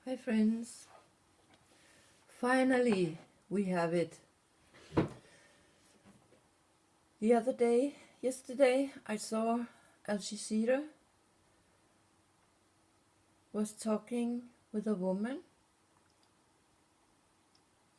Hi friends, finally we have it. Yesterday I saw Al Jazeera was talking with a woman.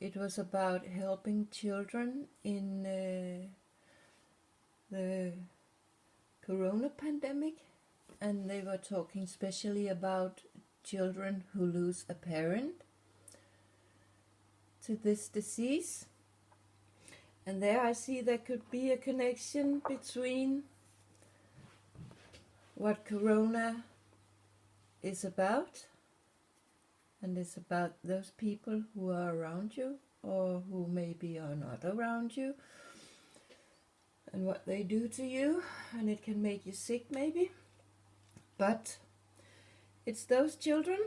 It was about helping children in the corona pandemic, and they were talking especially about children who lose a parent to this disease. And there I see there could be a connection between what corona is about, and it's about those people who are around you or who maybe are not around you, and what they do to you, and it can make you sick maybe. But it's those children,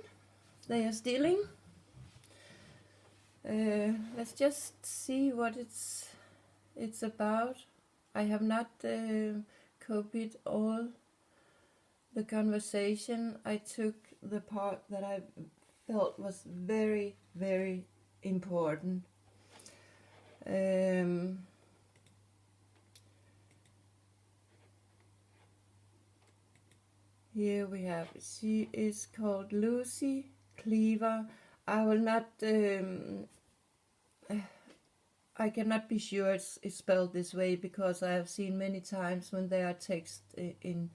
they are stealing. Let's just see what it's about. I have not copied all the conversation. I took the part that I felt was very, very important. Here we have, she is called Lucy Cleaver. I will not, I cannot be sure it's spelled this way, because I have seen many times when there are text in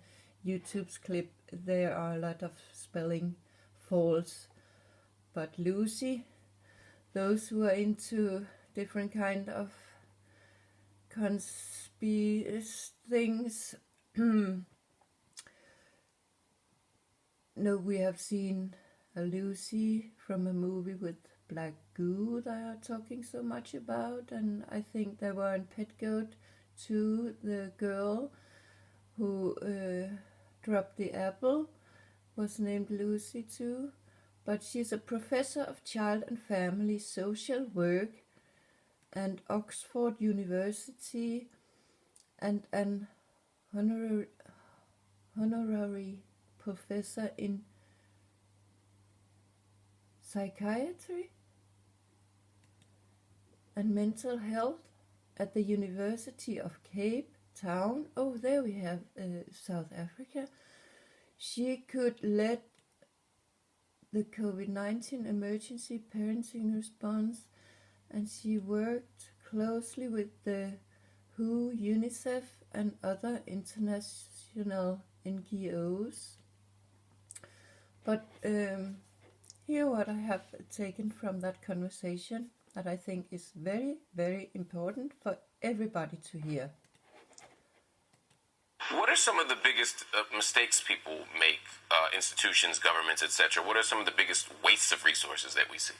YouTube's clip, there are a lot of spelling faults. But Lucy, those who are into different kind of conspiracy things, no, we have seen a Lucy from a movie with black goo they are talking so much about, and I think they were in Petgoat too. The girl who dropped the apple was named Lucy too, but she's a professor of child and family social work and Oxford University, and an honorary professor in psychiatry and mental health at the University of Cape Town. Oh, there we have South Africa. She could lead the COVID-19 emergency parenting response, and she worked closely with the WHO, UNICEF, and other international NGOs. But here what I have taken from that conversation that I think is very, very important for everybody to hear. What are some of the biggest mistakes people make, institutions, governments, etc.? What are some of the biggest wastes of resources that we see?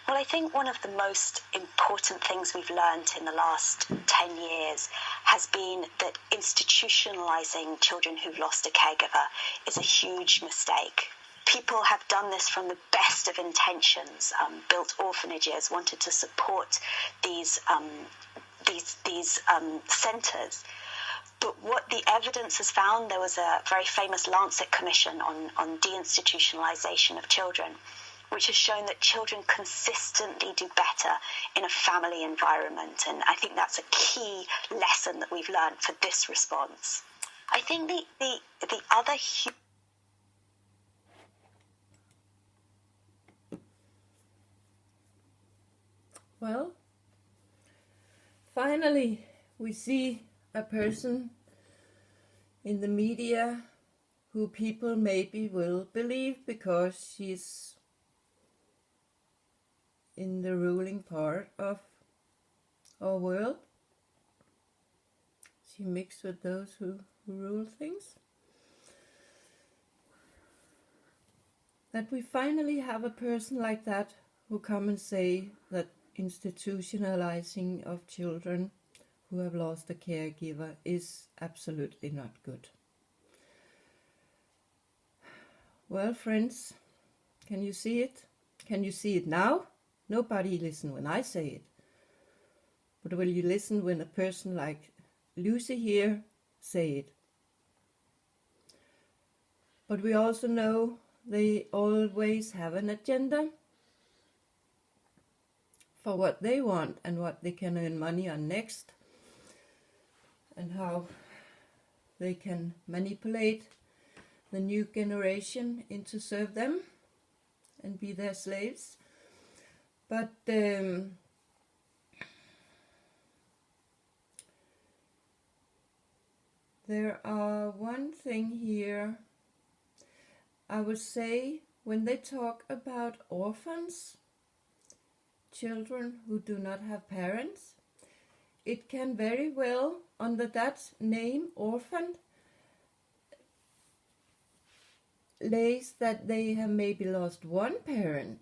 Well, I think one of the most important things we've learned in the last 10 years has been that institutionalizing children who've lost a caregiver is a huge mistake. People have done this from the best of intentions, built orphanages, wanted to support these centres. But what the evidence has found, there was a very famous Lancet commission on deinstitutionalization of children, which has shown that children consistently do better in a family environment. And I think that's a key lesson that we've learned for this response. I think the other Well, finally we see a person in the media who people maybe will believe because she's in the ruling part of our world. She mixed with those who rule things. That we finally have a person like that who come and say that institutionalizing of children who have lost a caregiver is absolutely not good. Well, friends, can you see it? Can you see it now? Nobody listen when I say it. But will you listen when a person like Lucy here say it? But we also know They always have an agenda for what they want and what they can earn money on next, and how they can manipulate the new generation into serve them and be their slaves. But there are one thing here. I would say when they talk about orphans, children who do not have parents, it can very well, under that name, orphan, lays that they have maybe lost one parent.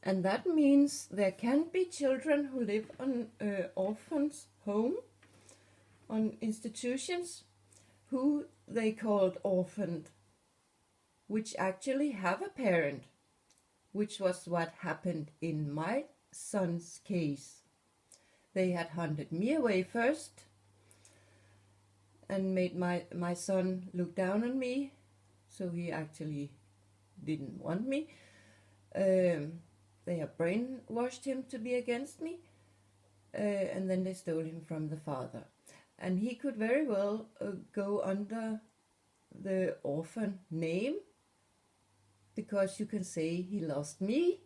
And that means there can be children who live on orphans' home, on institutions, who they called orphaned, which actually have a parent, which was what happened in my son's case. They had hunted me away first and made my son look down on me, so he actually didn't want me. They have brainwashed him to be against me, and then they stole him from the father. And he could very well go under the orphan name, because you can say he lost me,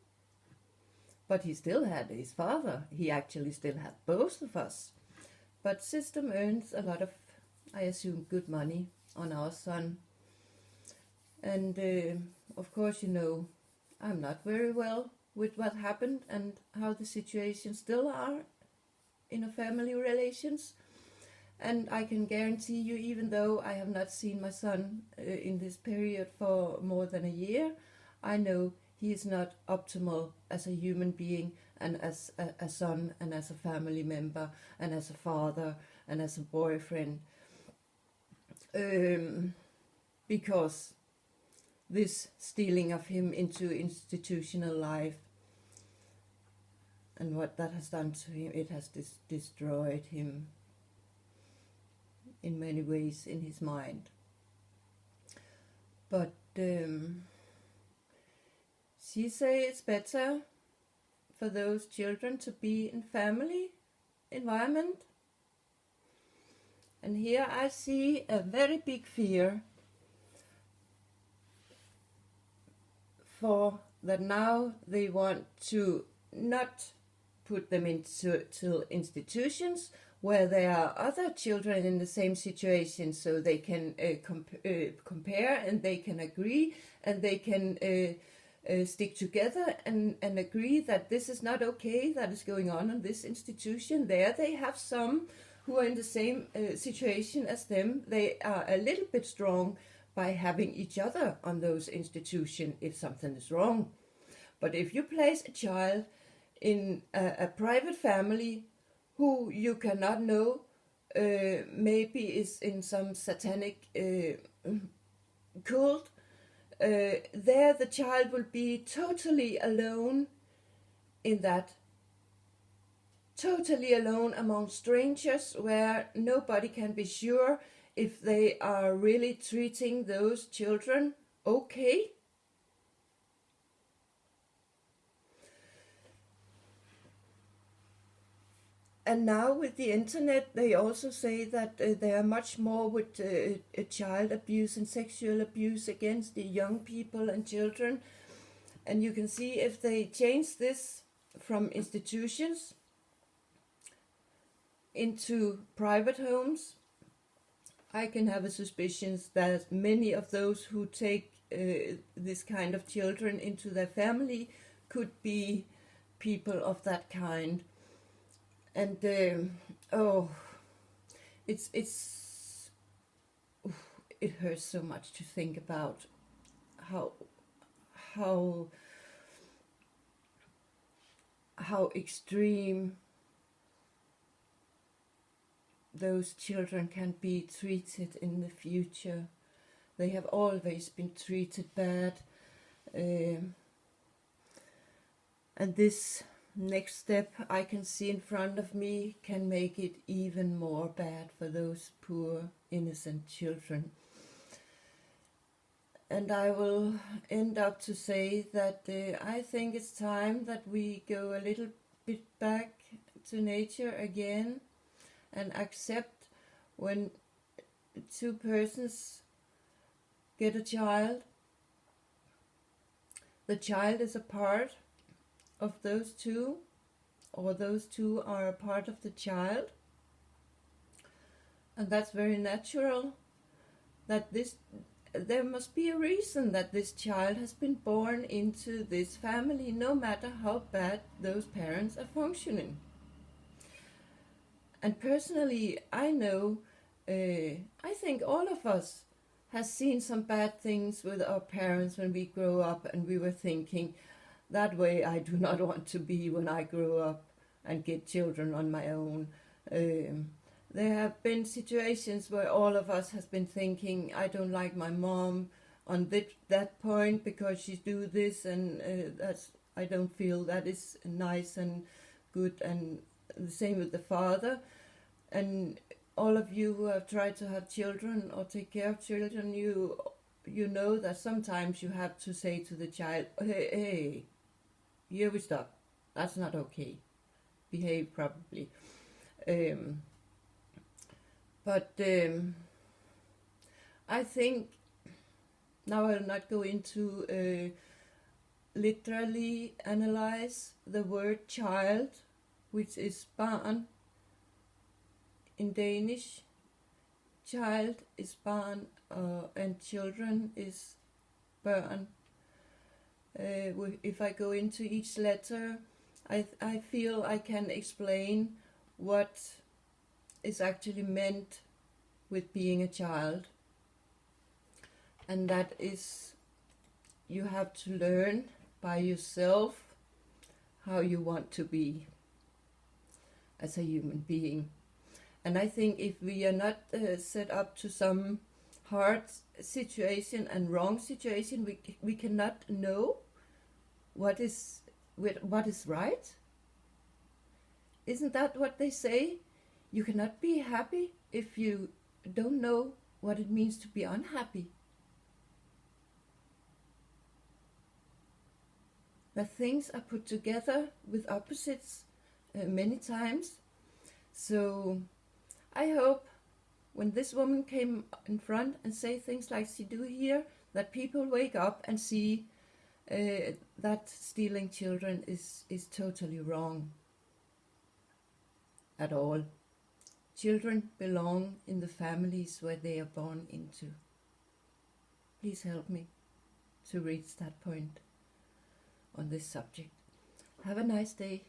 but he still had his father. He actually still had both of us. But system earns a lot of, I assume, good money on our son. And of course, you know, I'm not very well with what happened and how the situation still are in a family relations. And I can guarantee you, even though I have not seen my son in this period for more than a year, I know he is not optimal as a human being and as a son and as a family member and as a father and as a boyfriend. Because this stealing of him into institutional life and what that has done to him, it has destroyed him in many ways in his mind. But she say it's better for those children to be in family environment. And here I see a very big fear for that now they want to not put them into institutions where there are other children in the same situation, so they can compare and they can agree and they can stick together and agree that this is not okay, that is going on in this institution. There they have some who are in the same situation as them. They are a little bit strong by having each other on those institutions if something is wrong. But if you place a child in a private family who you cannot know, maybe is in some satanic cult, there the child will be totally alone in that, totally alone among strangers, where nobody can be sure if they are really treating those children okay. And now with the internet, they also say that there are much more with child abuse and sexual abuse against the young people and children. And you can see if they change this from institutions into private homes, I can have a suspicion that many of those who take this kind of children into their family could be people of that kind. And it hurts so much to think about how extreme those children can be treated in the future. They have always been treated bad, and this next step I can see in front of me can make it even more bad for those poor innocent children. And I will end up to say that I think it's time that we go a little bit back to nature again and accept when two persons get a child, the child is a part of those two, or those two are a part of the child. And that's very natural, that there must be a reason that this child has been born into this family, no matter how bad those parents are functioning. And personally, I know, I think all of us has seen some bad things with our parents when we grow up, and we were thinking, that way I do not want to be when I grow up and get children on my own. There have been situations where all of us has been thinking, I don't like my mom on that point because she do this, and I don't feel that is nice and good, and the same with the father. And all of you who have tried to have children or take care of children, you know that sometimes you have to say to the child, hey, here we stop. That's not okay. Behave properly. But I think, now I'll not go into literally analyze the word child, which is barn in Danish. Child is barn, and children is børn. If I go into each letter, I feel I can explain what is actually meant with being a child. And that is, you have to learn by yourself how you want to be as a human being. And I think if we are not set up to some hard situation and wrong situation, we cannot know what is right. Isn't that what they say? You cannot be happy if you don't know what it means to be unhappy. That things are put together with opposites many times. So I hope when this woman came in front and say things like she do here, that people wake up and see that stealing children is totally wrong at all. Children belong in the families where they are born into. Please help me to reach that point on this subject. Have a nice day.